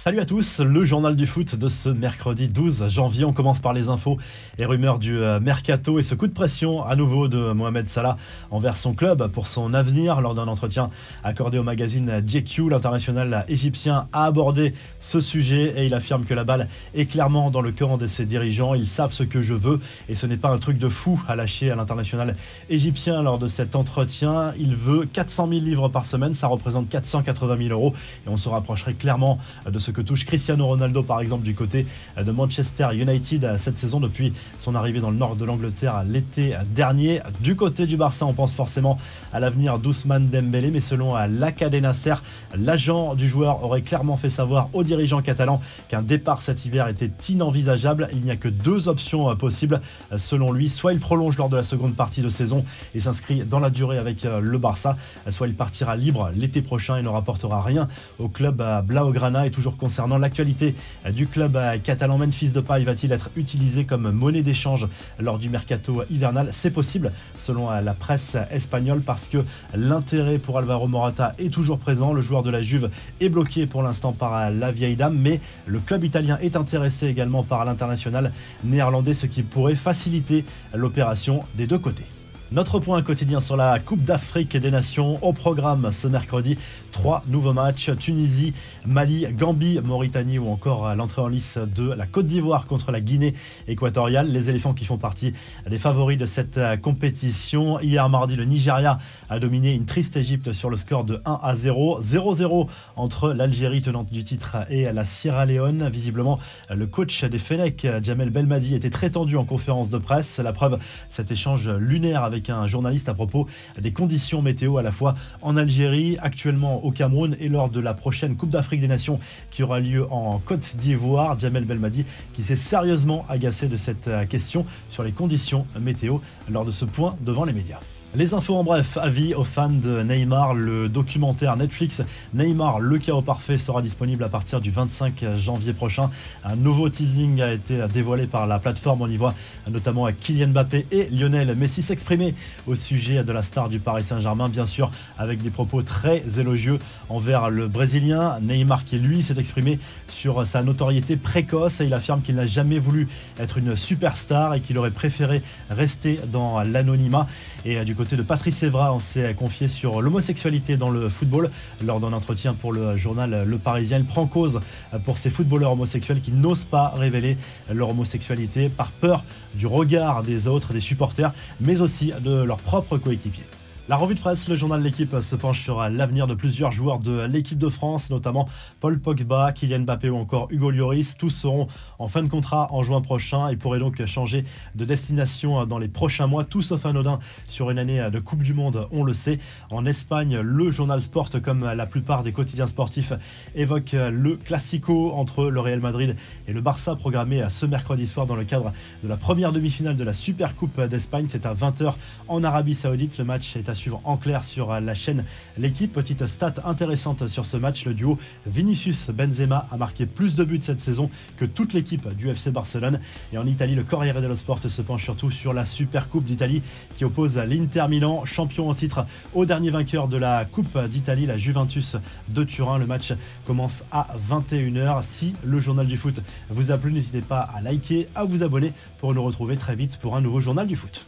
Salut à tous, le journal du foot de ce mercredi 12 janvier. On commence par les infos et rumeurs du mercato et ce coup de pression à nouveau de Mohamed Salah envers son club pour son avenir. Lors d'un entretien accordé au magazine GQ, l'international égyptien a abordé ce sujet et il affirme que la balle est clairement dans le camp de ses dirigeants. Ils savent ce que je veux et ce n'est pas un truc de fou à lâcher à l'international égyptien lors de cet entretien. Il veut 400 000 livres par semaine, ça représente 480 000 euros et on se rapprocherait clairement de ce que touche Cristiano Ronaldo par exemple du côté de Manchester United cette saison depuis son arrivée dans le nord de l'Angleterre l'été dernier. Du côté du Barça, on pense forcément à l'avenir d'Ousmane Dembélé, mais selon l'Acadé Nasser, l'agent du joueur aurait clairement fait savoir aux dirigeants catalans qu'un départ cet hiver était inenvisageable. Il n'y a que deux options possibles selon lui, soit il prolonge lors de la seconde partie de saison et s'inscrit dans la durée avec le Barça, soit il partira libre l'été prochain et ne rapportera rien au club Blaugrana. Et toujours concernant l'actualité du club catalan, Memphis Depay va-t-il être utilisé comme monnaie d'échange lors du mercato hivernal? C'est possible selon la presse espagnole parce que l'intérêt pour Alvaro Morata est toujours présent. Le joueur de la Juve est bloqué pour l'instant par la vieille dame, mais le club italien est intéressé également par l'international néerlandais, ce qui pourrait faciliter l'opération des deux côtés. Notre point quotidien sur la Coupe d'Afrique des Nations au programme ce mercredi. 3 nouveaux matchs, Tunisie, Mali, Gambie, Mauritanie ou encore l'entrée en lice de la Côte d'Ivoire contre la Guinée équatoriale. Les éléphants qui font partie des favoris de cette compétition. Hier mardi, le Nigeria a dominé une triste Égypte sur le score de 1-0. 0-0 entre l'Algérie tenante du titre et la Sierra Leone. Visiblement, le coach des Fennecs, Djamel Belmadi, était très tendu en conférence de presse. La preuve, cet échange lunaire avec un journaliste à propos des conditions météo à la fois en Algérie, actuellement au Cameroun et lors de la prochaine Coupe d'Afrique des Nations qui aura lieu en Côte d'Ivoire. Djamel Belmadi qui s'est sérieusement agacé de cette question sur les conditions météo lors de ce point devant les médias. Les infos en bref, avis aux fans de Neymar, le documentaire Netflix Neymar, le chaos parfait sera disponible à partir du 25 janvier prochain. Un nouveau teasing a été dévoilé par la plateforme, on y voit notamment Kylian Mbappé et Lionel Messi s'exprimer au sujet de la star du Paris Saint-Germain, bien sûr avec des propos très élogieux envers le Brésilien. Neymar qui lui s'est exprimé sur sa notoriété précoce et il affirme qu'il n'a jamais voulu être une superstar et qu'il aurait préféré rester dans l'anonymat. Et du côté de Patrice Evra, on s'est confié sur l'homosexualité dans le football. Lors d'un entretien pour le journal Le Parisien, il prend cause pour ces footballeurs homosexuels qui n'osent pas révéler leur homosexualité par peur du regard des autres, des supporters, mais aussi de leurs propres coéquipiers. La revue de presse, le journal de l'équipe se penche sur l'avenir de plusieurs joueurs de l'équipe de France, notamment Paul Pogba, Kylian Mbappé ou encore Hugo Lloris. Tous seront en fin de contrat en juin prochain et pourraient donc changer de destination dans les prochains mois, tout sauf anodin sur une année de Coupe du Monde, on le sait. En Espagne, le journal Sport, comme la plupart des quotidiens sportifs, évoque le Classico entre le Real Madrid et le Barça programmé ce mercredi soir dans le cadre de la première demi-finale de la Super Coupe d'Espagne. C'est à 20h en Arabie Saoudite. Le match est à suivre en clair sur la chaîne L'équipe. Petite stat intéressante sur ce match, le duo Vinicius-Benzema a marqué plus de buts cette saison que toute l'équipe du FC Barcelone. Et en Italie, le Corriere dello Sport se penche surtout sur la Super Coupe d'Italie qui oppose l'Inter Milan, champion en titre, au dernier vainqueur de la Coupe d'Italie, la Juventus de Turin. Le match commence à 21h. Si le journal du foot vous a plu, n'hésitez pas à liker, à vous abonner pour nous retrouver très vite pour un nouveau journal du foot.